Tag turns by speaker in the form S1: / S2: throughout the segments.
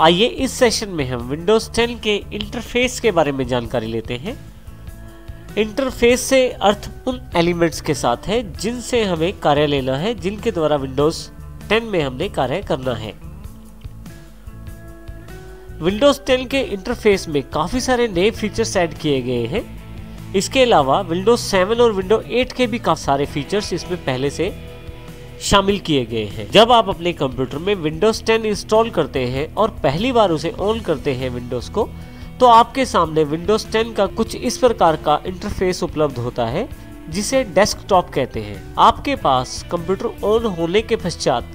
S1: आइए इस सेशन में हम विंडोज 10 के इंटरफेस के बारे में जानकारी लेते हैं। इंटरफेस से अर्थ उन एलिमेंट्स के साथ है जिनसे हमें कार्य लेना है, जिनके द्वारा विंडोज 10 में हमने कार्य करना है। विंडोज 10 के इंटरफेस में काफी सारे नए फीचर्स ऐड किए गए हैं। इसके अलावा विंडोज 7 और विंडोज 8 के भी काफी सारे फीचर्स इसमें पहले से शामिल किए गए हैं। जब आप अपने कंप्यूटर में विंडोज 10 इंस्टॉल करते हैं और पहली बार उसे ऑन करते हैं विंडोज को, तो आपके सामने विंडोज 10 का कुछ इस प्रकार का इंटरफेस उपलब्ध होता है जिसे डेस्कटॉप कहते हैं। आपके पास कंप्यूटर ऑन होने के पश्चात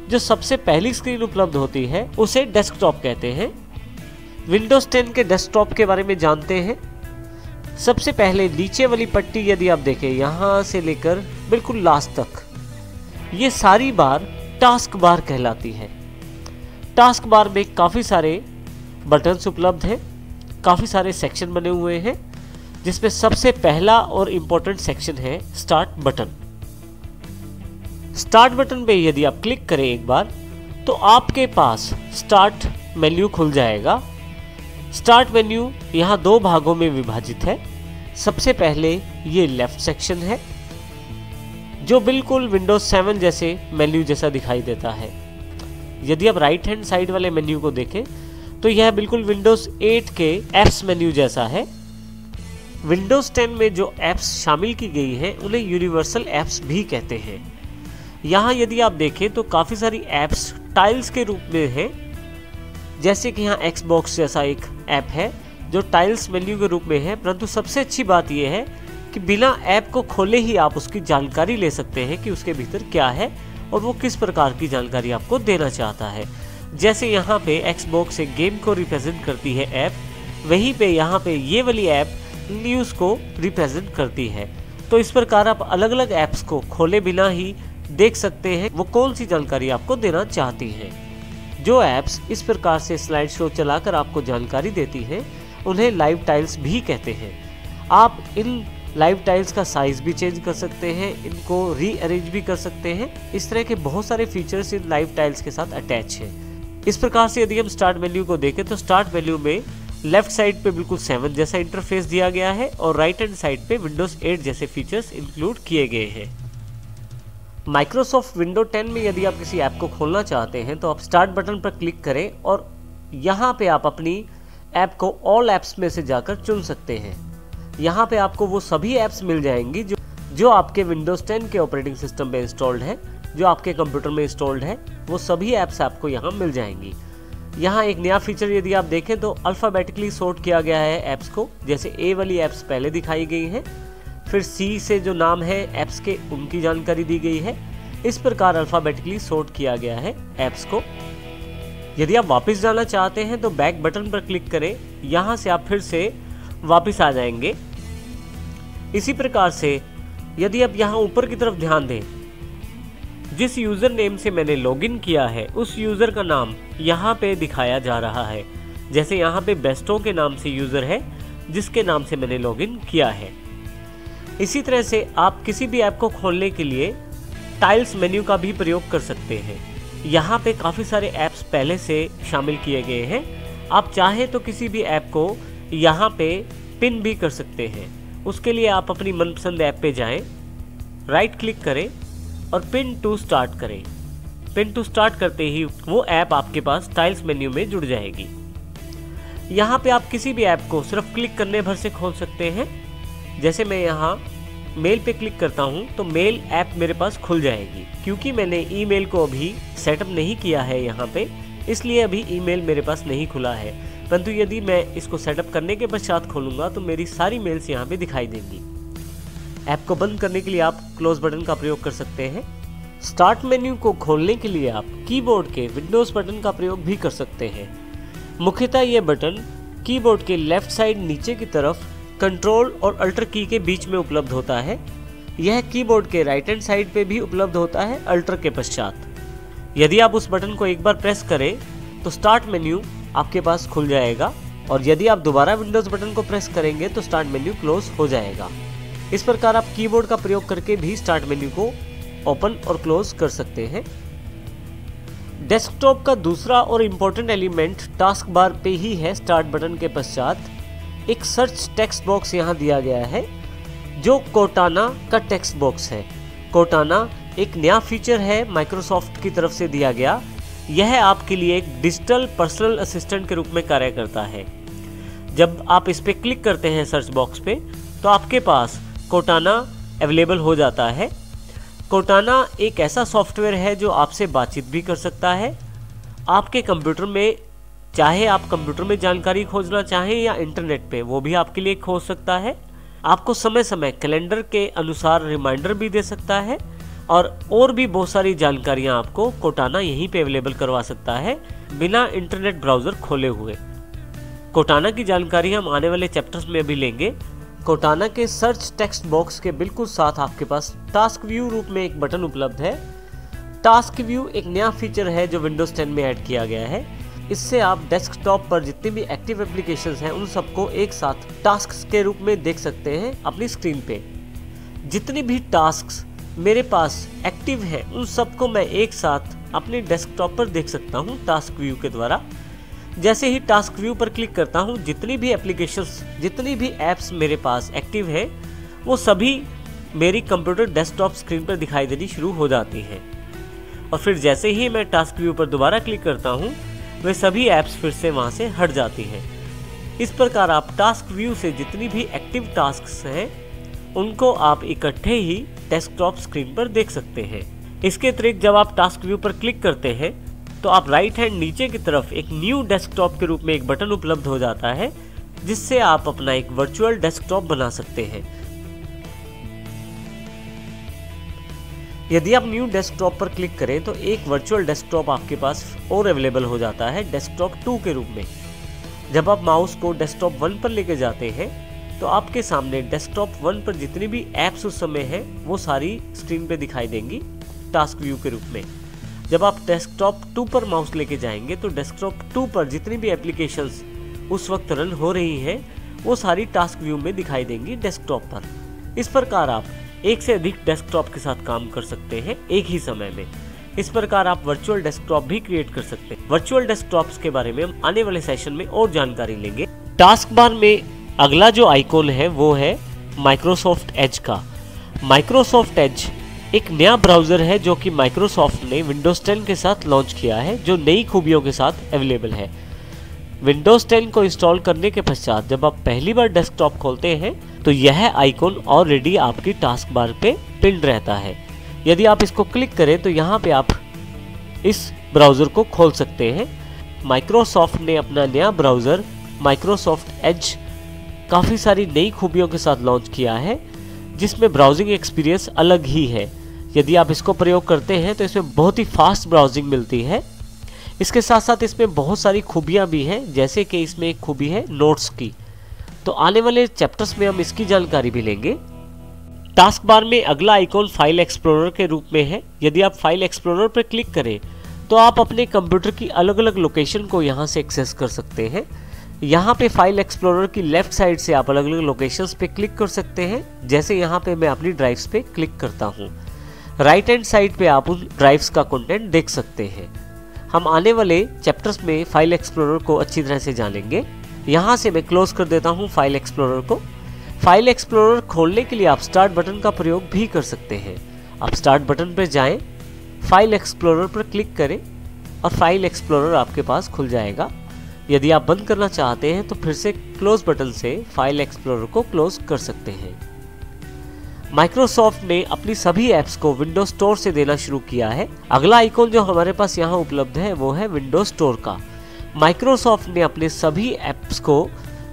S1: जो सबसे पहली स्क्रीन उपलब्ध होती है उसे डेस्कटॉप कहते हैं। विंडोज 10 के डेस्कटॉप के बारे में जानते हैं। सबसे पहले नीचे वाली पट्टी यदि आप देखें, यहाँ से लेकर बिल्कुल लास्ट तक, ये सारी बार टास्क बार कहलाती है। टास्क बार में काफ़ी सारे बटन्स उपलब्ध हैं, काफ़ी सारे सेक्शन बने हुए हैं, जिसमें सबसे पहला और इम्पोर्टेंट सेक्शन है स्टार्ट बटन। स्टार्ट बटन पे यदि आप क्लिक करें एक बार, तो आपके पास स्टार्ट मेन्यू खुल जाएगा। स्टार्ट मेन्यू यहाँ दो भागों में विभाजित है। सबसे पहले ये लेफ्ट सेक्शन है जो बिल्कुल विंडोज 7 जैसे मेन्यू जैसा दिखाई देता है। यदि आप राइट हैंड साइड वाले मेन्यू को देखें तो यह बिल्कुल विंडोज 8 के एप्स मेन्यू जैसा है। विंडोज 10 में जो एप्स शामिल की गई हैं उन्हें यूनिवर्सल एप्स भी कहते हैं। यहाँ यदि आप देखें तो काफ़ी सारी एप्स टाइल्स के रूप में हैं, जैसे कि यहाँ एक्सबॉक्स जैसा एक ऐप है जो टाइल्स मेन्यू के रूप में है। परंतु सबसे अच्छी बात यह है कि बिना ऐप को खोले ही आप उसकी जानकारी ले सकते हैं कि उसके भीतर क्या है और वो किस प्रकार की जानकारी आपको देना चाहता है। जैसे यहाँ पे एक्सबॉक्स एक गेम को रिप्रेजेंट करती है ऐप, वहीं पे यहाँ पे ये वाली ऐप न्यूज़ को रिप्रेजेंट करती है। तो इस प्रकार आप अलग अलग ऐप्स को खोले बिना ही देख सकते हैं वो कौन सी जानकारी आपको देना चाहती है। जो ऐप्स इस प्रकार से स्लाइड शो चलाकर आपको जानकारी देती हैं उन्हें लाइव टाइल्स भी कहते हैं। आप इन लाइव टाइल्स का साइज भी चेंज कर सकते हैं, इनको रीअरेंज भी कर सकते हैं। इस तरह के बहुत सारे फीचर्स इन लाइव टाइल्स के साथ अटैच हैं। इस प्रकार से यदि हम स्टार्ट मेन्यू को देखें तो स्टार्ट मेन्यू में लेफ्ट साइड पे बिल्कुल 7 जैसा इंटरफेस दिया गया है और राइट हैंड साइड पे विंडोज 8 जैसे फीचर्स इंक्लूड किए गए हैं। माइक्रोसॉफ्ट विंडो 10 में यदि आप किसी ऐप को खोलना चाहते हैं तो आप स्टार्ट बटन पर क्लिक करें और यहाँ पे आप अपनी ऐप को ऑल ऐप्स में से जाकर चुन सकते हैं। यहाँ पे आपको वो सभी ऐप्स मिल जाएंगी जो आपके विंडोज 10 के ऑपरेटिंग सिस्टम में इंस्टॉल्ड है, जो आपके कंप्यूटर में इंस्टॉल्ड है, वो सभी ऐप्स आपको यहाँ मिल जाएंगी। यहाँ एक नया फीचर यदि आप देखें तो अल्फ़ाबेटिकली सॉर्ट किया गया है ऐप्स को। जैसे ए वाली ऐप्स पहले दिखाई गई हैं, फिर सी से जो नाम है ऐप्स के उनकी जानकारी दी गई है। इस प्रकार अल्फ़ाबेटिकली सॉर्ट किया गया है ऐप्स को। यदि आप वापस जाना चाहते हैं तो बैक बटन पर क्लिक करें, यहाँ से आप फिर से वापस आ जाएंगे। इसी प्रकार से यदि आप यहाँ ऊपर की तरफ ध्यान दें, जिस यूज़र नेम से मैंने लॉगिन किया है उस यूज़र का नाम यहाँ पे दिखाया जा रहा है। जैसे यहाँ पे बेस्टो के नाम से यूज़र है जिसके नाम से मैंने लॉगिन किया है। इसी तरह से आप किसी भी ऐप को खोलने के लिए टाइल्स मेन्यू का भी प्रयोग कर सकते हैं। यहाँ पे काफ़ी सारे ऐप्स पहले से शामिल किए गए हैं। आप चाहें तो किसी भी ऐप को यहाँ पे पिन भी कर सकते हैं। उसके लिए आप अपनी मनपसंद ऐप पे जाएं, राइट क्लिक करें और पिन टू स्टार्ट करें। पिन टू स्टार्ट करते ही वो ऐप आपके पास टाइल्स मेन्यू में जुड़ जाएगी। यहाँ पे आप किसी भी ऐप को सिर्फ क्लिक करने भर से खोल सकते हैं। जैसे मैं यहाँ मेल पे क्लिक करता हूँ तो मेल ऐप मेरे पास खुल जाएगी। क्योंकि मैंने ईमेल को अभी सेटअप नहीं किया है यहाँ पे, इसलिए अभी ईमेल मेरे पास नहीं खुला है। परंतु यदि मैं इसको सेटअप करने के पश्चात खोलूँगा तो मेरी सारी मेल्स यहाँ पे दिखाई देंगी। ऐप को बंद करने के लिए आप क्लोज बटन का प्रयोग कर सकते हैं। स्टार्ट मेन्यू को खोलने के लिए आप कीबोर्ड के विंडोज बटन का प्रयोग भी कर सकते हैं। मुख्यतः ये बटन कीबोर्ड के लेफ्ट साइड नीचे की तरफ कंट्रोल और अल्टर की के बीच में उपलब्ध होता है। यह कीबोर्ड के राइट हैंड साइड पे भी उपलब्ध होता है अल्टर के पश्चात। यदि आप उस बटन को एक बार प्रेस करें तो स्टार्ट मेन्यू आपके पास खुल जाएगा और यदि आप दोबारा विंडोज बटन को प्रेस करेंगे तो स्टार्ट मेन्यू क्लोज हो जाएगा। इस प्रकार आप कीबोर्ड का प्रयोग करके भी स्टार्ट मेन्यू को ओपन और क्लोज कर सकते हैं। डेस्कटॉप का दूसरा और इम्पोर्टेंट एलिमेंट टास्क बार पे ही है। स्टार्ट बटन के पश्चात एक सर्च टेक्स्ट बॉक्स यहाँ दिया गया है जो कोर्टाना का टेक्स्ट बॉक्स है। कोर्टाना एक नया फीचर है माइक्रोसॉफ्ट की तरफ से दिया गया। यह आपके लिए एक डिजिटल पर्सनल असिस्टेंट के रूप में कार्य करता है। जब आप इस पे क्लिक करते हैं सर्च बॉक्स पे तो आपके पास कोर्टाना अवेलेबल हो जाता है। कोर्टाना एक ऐसा सॉफ्टवेयर है जो आपसे बातचीत भी कर सकता है। आपके कंप्यूटर में, चाहे आप कंप्यूटर में जानकारी खोजना चाहें या इंटरनेट पे, वो भी आपके लिए खोज सकता है। आपको समय समय कैलेंडर के अनुसार रिमाइंडर भी दे सकता है और भी बहुत सारी जानकारियां आपको कोर्टाना यहीं पे अवेलेबल करवा सकता है बिना इंटरनेट ब्राउज़र खोले हुए। कोर्टाना की जानकारी हम आने वाले चैप्टर्स में भी लेंगे। कोर्टाना के सर्च टेक्स्ट बॉक्स के बिल्कुल साथ आपके पास टास्क व्यू रूप में एक बटन उपलब्ध है। टास्क व्यू एक नया फीचर है जो विंडोज 10 में ऐड किया गया है। इससे आप डेस्कटॉप पर जितनी भी एक्टिव एप्लीकेशंस हैं उन सबको एक साथ टास्क्स के रूप में देख सकते हैं अपनी स्क्रीन पे। जितनी भी टास्क्स मेरे पास एक्टिव हैं उन सबको मैं एक साथ अपने डेस्कटॉप पर देख सकता हूं टास्क व्यू के द्वारा। जैसे ही टास्क व्यू पर क्लिक करता हूं, जितनी भी एप्लीकेशंस, जितनी भी ऐप्स मेरे पास एक्टिव हैं वो सभी मेरी कंप्यूटर डेस्कटॉप स्क्रीन पर दिखाई देनी शुरू हो जाती हैं। और फिर जैसे ही मैं टास्क व्यू पर दोबारा क्लिक करता हूं, वे सभी ऐप्स फिर से वहां से हट जाती हैं। इस प्रकार आप टास्क व्यू से जितनी भी एक्टिव टास्क्स हैं उनको आप इकट्ठे ही डेस्कटॉप स्क्रीन पर देख सकते हैं। इसके अतिरिक्त जब आप टास्क व्यू पर क्लिक करते हैं तो आप राइट हैंड नीचे की तरफ एक न्यू डेस्कटॉप के रूप में एक बटन उपलब्ध हो जाता है जिससे आप अपना एक वर्चुअल डेस्कटॉप बना सकते हैं। यदि आप न्यू डेस्कटॉप पर क्लिक करें तो एक वर्चुअल डेस्कटॉप आपके पास और अवेलेबल हो जाता है डेस्कटॉप 2 के रूप में। जब आप माउस को डेस्कटॉप 1 पर लेके जाते हैं तो आपके सामने डेस्कटॉप 1 पर जितनी भी ऐप्स उस समय हैं वो सारी स्क्रीन पे दिखाई देंगी टास्क व्यू के रूप में। जब आप डेस्कटॉप 2 पर माउस लेके जाएंगे तो डेस्कटॉप 2 पर जितनी भी एप्लीकेशंस उस वक्त रन हो रही हैं वो सारी टास्क व्यू में दिखाई देंगी डेस्कटॉप पर। इस प्रकार आप एक से अधिक डेस्कटॉप के साथ काम कर सकते हैं एक ही समय में। इस प्रकार आप वर्चुअल डेस्कटॉप भी क्रिएट कर सकते हैं। वर्चुअल डेस्कटॉप्स के बारे में हम आने वाले सेशन में और जानकारी लेंगे। टास्क बार में अगला जो आइकॉन है वो है माइक्रोसॉफ्ट एज का। माइक्रोसॉफ्ट एज एक नया ब्राउज़र है जो कि माइक्रोसॉफ्ट ने विंडोज़ 10 के साथ लॉन्च किया है, जो नई खूबियों के साथ अवेलेबल है। विंडोज़ 10 को इंस्टॉल करने के पश्चात जब आप पहली बार डेस्कटॉप खोलते हैं तो यह आइकॉन ऑलरेडी आपकी टास्क बार पे पिन्ड रहता है। यदि आप इसको क्लिक करें तो यहाँ पे आप इस ब्राउज़र को खोल सकते हैं। माइक्रोसॉफ्ट ने अपना नया ब्राउज़र माइक्रोसॉफ्ट एज काफ़ी सारी नई खूबियों के साथ लॉन्च किया है जिसमें ब्राउजिंग एक्सपीरियंस अलग ही है। यदि आप इसको प्रयोग करते हैं तो इसमें बहुत ही फास्ट ब्राउजिंग मिलती है। इसके साथ साथ इसमें बहुत सारी खूबियां भी हैं, जैसे कि इसमें एक खूबी है नोट्स की। तो आने वाले चैप्टर्स में हम इसकी जानकारी भी लेंगे। टास्क बार में अगला आइकॉन फाइल एक्सप्लोरर के रूप में है। यदि आप फाइल एक्सप्लोरर पर क्लिक करें तो आप अपने कंप्यूटर की अलग अलग लोकेशन को यहाँ से एक्सेस कर सकते हैं। यहाँ पे फाइल एक्सप्लोरर की लेफ्ट साइड से आप अलग अलग लोकेशंस पे क्लिक कर सकते हैं। जैसे यहाँ पे मैं अपनी ड्राइव्स पे क्लिक करता हूँ, राइट हैंड साइड पे आप उन ड्राइव्स का कंटेंट देख सकते हैं। हम आने वाले चैप्टर्स में फाइल एक्सप्लोरर को अच्छी तरह से जानेंगे। यहाँ से मैं क्लोज कर देता हूँ फाइल एक्सप्लोरर को। फाइल एक्सप्लोरर खोलने के लिए आप स्टार्ट बटन का प्रयोग भी कर सकते हैं। आप स्टार्ट बटन पर जाएं, फाइल एक्सप्लोरर पर क्लिक करें और फाइल एक्सप्लोरर आपके पास खुल जाएगा। यदि आप बंद करना चाहते हैं तो फिर से क्लोज बटन से फाइल एक्सप्लोरर को क्लोज कर सकते हैं। माइक्रोसॉफ्ट ने अपनी सभी ऐप्स को विंडोज स्टोर से देना शुरू किया है। अगला आइकॉन जो हमारे पास यहाँ उपलब्ध है वो है विंडोज स्टोर का। माइक्रोसॉफ्ट ने अपने सभी ऐप्स को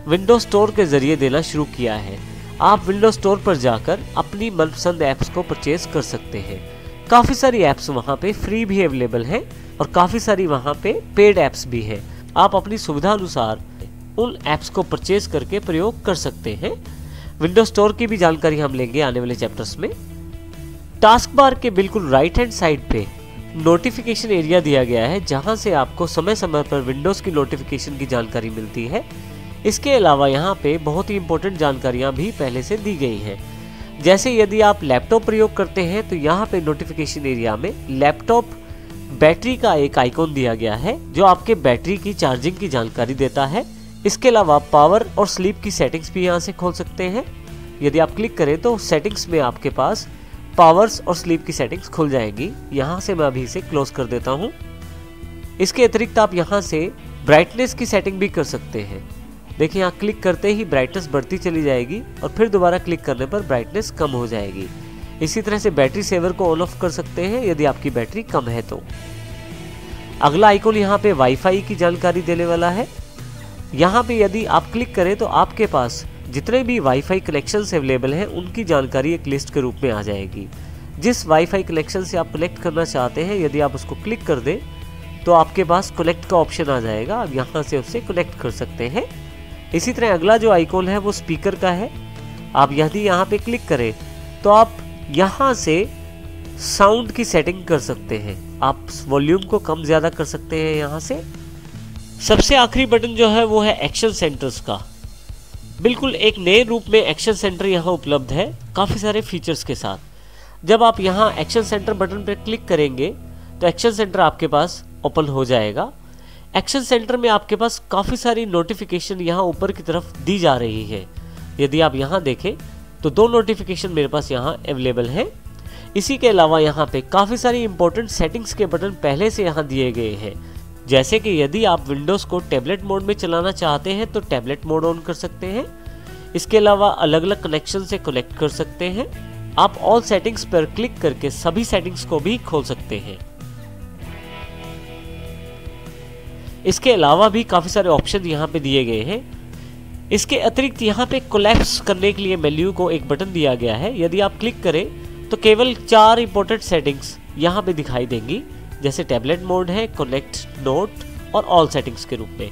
S1: विंडोज स्टोर के जरिए देना शुरू किया है। आप विंडोज स्टोर पर जाकर अपनी मनपसंद ऐप्स को परचेज कर सकते हैं। काफ़ी सारी ऐप्स वहाँ पे फ्री भी अवेलेबल हैं और काफ़ी सारी वहाँ पे पेड ऐप्स भी हैं। आप अपनी सुविधा अनुसार उन ऐप्स को परचेज करके प्रयोग कर सकते हैं। विंडोज स्टोर की भी जानकारी हम लेंगे आने वाले चैप्टर्स में। टास्क बार के बिल्कुल राइट हैंड साइड पे नोटिफिकेशन एरिया दिया गया है जहां से आपको समय समय पर विंडोज की नोटिफिकेशन की जानकारी मिलती है। इसके अलावा यहाँ पे बहुत ही इंपॉर्टेंट जानकारियाँ भी पहले से दी गई हैं। जैसे यदि आप लैपटॉप प्रयोग करते हैं तो यहाँ पे नोटिफिकेशन एरिया में लैपटॉप बैटरी का एक आइकॉन दिया गया है जो आपके बैटरी की चार्जिंग की जानकारी देता है। इसके अलावा पावर और स्लीप की सेटिंग्स भी यहाँ से खोल सकते हैं। यदि आप क्लिक करें तो सेटिंग्स में आपके पास पावर्स और स्लीप की सेटिंग्स खुल जाएंगी। यहाँ से मैं अभी इसे क्लोज कर देता हूँ। इसके अतिरिक्त आप यहाँ से ब्राइटनेस की सेटिंग भी कर सकते हैं। देखिए यहाँ क्लिक करते ही ब्राइटनेस बढ़ती चली जाएगी और फिर दोबारा क्लिक करने पर ब्राइटनेस कम हो जाएगी। इसी तरह से बैटरी सेवर को ऑन ऑफ कर सकते हैं यदि आपकी बैटरी कम है तो। अगला आइकॉन यहाँ पे वाईफाई की जानकारी देने वाला है। यहाँ पे यदि आप क्लिक करें तो आपके पास जितने भी वाईफाई कनेक्शंस अवेलेबल हैं उनकी जानकारी एक लिस्ट के रूप में आ जाएगी। जिस वाईफाई कनेक्शन से आप कनेक्ट करना चाहते हैं यदि आप उसको क्लिक कर दें तो आपके पास कनेक्ट का ऑप्शन आ जाएगा। आप यहाँ से उससे कनेक्ट कर सकते हैं। इसी तरह अगला जो आइकॉन है वो स्पीकर का है। आप यदि यहाँ पे क्लिक करें तो आप यहाँ से साउंड की सेटिंग कर सकते हैं। आप वॉल्यूम को कम ज़्यादा कर सकते हैं यहाँ से। सबसे आखिरी बटन जो है वो है एक्शन सेंटर्स का। बिल्कुल एक नए रूप में एक्शन सेंटर यहाँ उपलब्ध है काफ़ी सारे फीचर्स के साथ। जब आप यहाँ एक्शन सेंटर बटन पर क्लिक करेंगे तो एक्शन सेंटर आपके पास ओपन हो जाएगा। एक्शन सेंटर में आपके पास काफ़ी सारी नोटिफिकेशन यहाँ ऊपर की तरफ दी जा रही है। यदि आप यहाँ देखें तो 2 नोटिफिकेशन मेरे पास यहाँ अवेलेबल है। इसी के अलावा यहाँ पे काफ़ी सारी इंपॉर्टेंट सेटिंग्स के बटन पहले से यहाँ दिए गए हैं। जैसे कि यदि आप विंडोज़ को टैबलेट मोड में चलाना चाहते हैं तो टैबलेट मोड ऑन कर सकते हैं। इसके अलावा अलग अलग कनेक्शन से कनेक्ट कर सकते हैं। आप ऑल सेटिंग्स पर क्लिक करके सभी सेटिंग्स को भी खोल सकते हैं। इसके अलावा भी काफ़ी सारे ऑप्शन यहाँ पे दिए गए हैं। इसके अतिरिक्त यहाँ पे कोलैप्स करने के लिए मेन्यू को एक बटन दिया गया है। यदि आप क्लिक करें तो केवल 4 इंपॉर्टेंट सेटिंग्स यहाँ पे दिखाई देंगी, जैसे टैबलेट मोड है, कनेक्ट, नोट और ऑल सेटिंग्स के रूप में।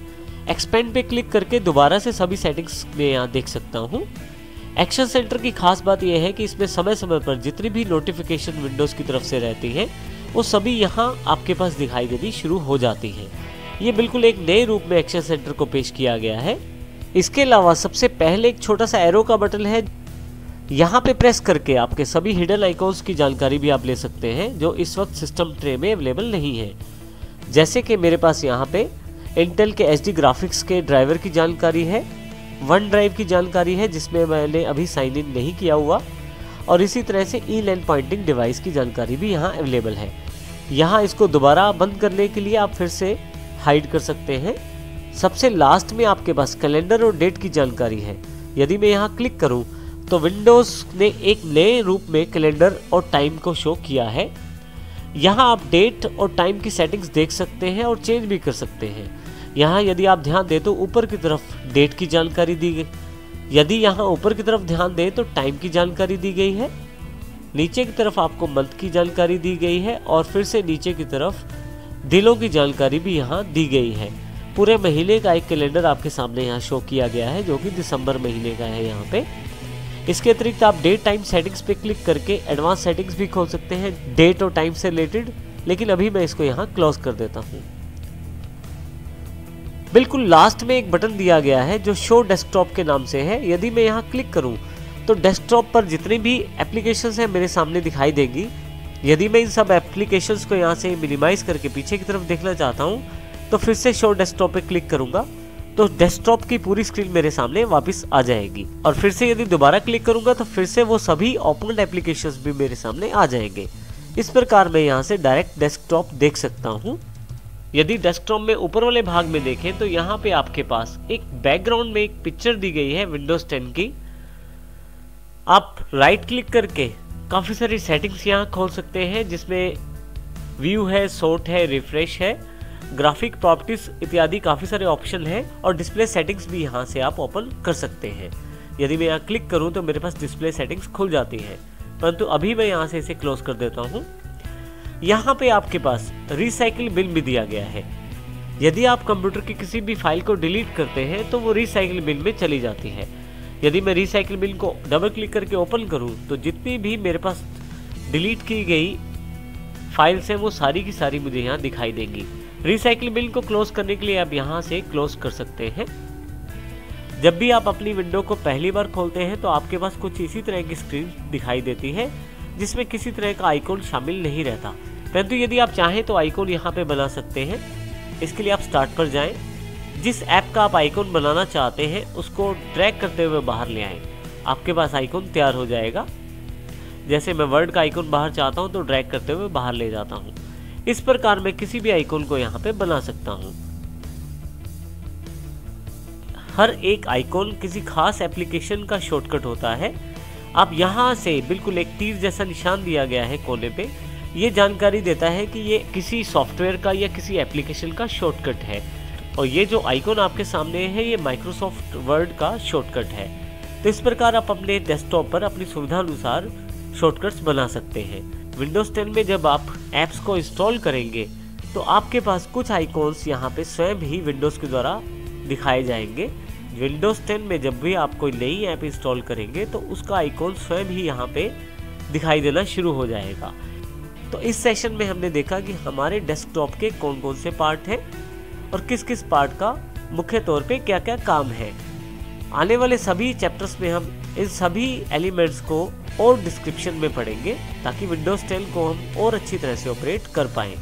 S1: एक्सपेंड पे क्लिक करके दोबारा से सभी सेटिंग्स में यहाँ देख सकता हूँ। एक्शन सेंटर की खास बात यह है कि इसमें समय समय पर जितनी भी नोटिफिकेशन विंडोज़ की तरफ से रहती हैं वो सभी यहाँ आपके पास दिखाई देनी शुरू हो जाती हैं। ये बिल्कुल एक नए रूप में एक्शन सेंटर को पेश किया गया है। इसके अलावा सबसे पहले एक छोटा सा एरो का बटन है। यहाँ पे प्रेस करके आपके सभी हिडन आइकॉन्स की जानकारी भी आप ले सकते हैं जो इस वक्त सिस्टम ट्रे में अवेलेबल नहीं है। जैसे कि मेरे पास यहाँ पे इंटेल के HD ग्राफिक्स के ड्राइवर की जानकारी है, वन ड्राइव की जानकारी है जिसमें मैंने अभी साइन इन नहीं किया हुआ, और इसी तरह से ई-लैन पॉइंटिंग डिवाइस की जानकारी भी यहाँ अवेलेबल है। यहाँ इसको दोबारा बंद करने के लिए आप फिर से हाइड कर सकते हैं। सबसे लास्ट में आपके पास कैलेंडर और डेट की जानकारी है। यदि मैं यहाँ क्लिक करूँ तो विंडोज़ ने एक नए रूप में कैलेंडर और टाइम को शो किया है। यहाँ आप डेट और टाइम की सेटिंग्स देख सकते हैं और चेंज भी कर सकते हैं। यहाँ यदि आप ध्यान दें तो ऊपर की तरफ डेट की जानकारी दी गई, यदि यहाँ ऊपर की तरफ ध्यान दें तो टाइम की जानकारी दी गई है, नीचे की तरफ आपको मंथ की जानकारी दी गई है और फिर से नीचे की तरफ दिनों की जानकारी भी यहाँ दी गई है। पूरे महीने का एक कैलेंडर आपके सामने यहाँ शो किया गया है जो कि दिसंबर महीने का है यहाँ पे। इसके अतिरिक्त आप डेट टाइम सेटिंग्स पे क्लिक करके एडवांस सेटिंग्स भी खोल सकते हैं डेट और टाइम से रिलेटेड, लेकिन अभी मैं इसको यहाँ क्लोज कर देता हूँ। बिल्कुल लास्ट में एक बटन दिया गया है जो शो डेस्कटॉप के नाम से है। यदि मैं यहाँ क्लिक करूँ तो डेस्कटॉप पर जितनी भी एप्लीकेशंस हैं मेरे सामने दिखाई देंगी। यदि मैं इन सब एप्लीकेशंस को यहाँ से मिनिमाइज करके पीछे की तरफ देखना चाहता हूँ तो फिर से शो डेस्कटॉप पे क्लिक करूँगा तो डेस्कटॉप की पूरी स्क्रीन मेरे सामने वापस आ जाएगी, और फिर से यदि दोबारा क्लिक करूँगा तो फिर से वो सभी ओपन एप्लीकेशंस भी मेरे सामने आ जाएंगे। इस प्रकार मैं यहाँ से डायरेक्ट डेस्कटॉप देख सकता हूँ। यदि डेस्कटॉप में ऊपर वाले भाग में देखें तो यहाँ पे आपके पास एक बैकग्राउंड में एक पिक्चर दी गई है विंडोज 10 की। आप राइट क्लिक करके काफ़ी सारी सेटिंग्स यहाँ खोल सकते हैं जिसमें व्यू है, सॉर्ट है, रिफ्रेश है, ग्राफिक प्रॉपर्टीज इत्यादि काफ़ी सारे ऑप्शन हैं, और डिस्प्ले सेटिंग्स भी यहाँ से आप ओपन कर सकते हैं। यदि मैं यहाँ क्लिक करूँ तो मेरे पास डिस्प्ले सेटिंग्स खुल जाती हैं, परंतु अभी मैं यहाँ से इसे क्लोज कर देता हूँ। यहाँ पे आपके पास रिसाइकिल बिन भी दिया गया है। यदि आप कंप्यूटर की किसी भी फाइल को डिलीट करते हैं तो वो रिसाइकिल बिन में चली जाती है। यदि मैं रिसाइकिल बिन को डबल क्लिक करके ओपन करूँ तो जितनी भी मेरे पास डिलीट की गई फाइल्स हैं वो सारी की सारी मुझे यहाँ दिखाई देंगी। रिसाइकिल बिन को क्लोज करने के लिए आप यहाँ से क्लोज कर सकते हैं। जब भी आप अपनी विंडो को पहली बार खोलते हैं तो आपके पास कुछ इसी तरह की स्क्रीन दिखाई देती है जिसमें किसी तरह का आइकॉन शामिल नहीं रहता। परंतु यदि आप चाहें तो आइकॉन यहाँ पे बना सकते हैं। इसके लिए आप स्टार्ट पर जाएं, जिस ऐप का आप आइकॉन बनाना चाहते हैं उसको ड्रैग करते हुए बाहर ले आएं, आपके पास आइकॉन तैयार हो जाएगा। जैसे मैं वर्ड का आइकॉन बाहर चाहता हूं तो ड्रैग करते हुए बाहर ले जाता हूं। इस प्रकार मैं किसी भी आइकॉन को यहाँ पे बना सकता हूं। हर एक आइकॉन किसी खास एप्लीकेशन का शॉर्टकट होता है। आप यहाँ से बिल्कुल एक तीर जैसा निशान दिया गया है कोने पे, ये जानकारी देता है कि ये किसी सॉफ्टवेयर का या किसी एप्लीकेशन का शॉर्टकट है। और ये जो आइकॉन आपके सामने है ये माइक्रोसॉफ्ट वर्ड का शॉर्टकट है। तो इस प्रकार आप अपने डेस्कटॉप पर अपनी सुविधा अनुसार शॉर्टकट्स बना सकते हैं। विंडोज 10 में जब आप ऐप्स को इंस्टॉल करेंगे तो आपके पास कुछ आइकॉन्स यहाँ पे स्वयं ही विंडोज़ के द्वारा दिखाए जाएंगे। विंडोज 10 में जब भी आप कोई नई ऐप इंस्टॉल करेंगे तो उसका आइकॉन स्वयं ही यहाँ पे दिखाई देना शुरू हो जाएगा। तो इस सेशन में हमने देखा कि हमारे डेस्कटॉप के कौन कौन से पार्ट हैं और किस किस पार्ट का मुख्य तौर पे क्या क्या काम है। आने वाले सभी चैप्टर्स में हम इन सभी एलिमेंट्स को और डिस्क्रिप्शन में पढ़ेंगे ताकि विंडोज 10 को हम और अच्छी तरह से ऑपरेट कर पाएँ।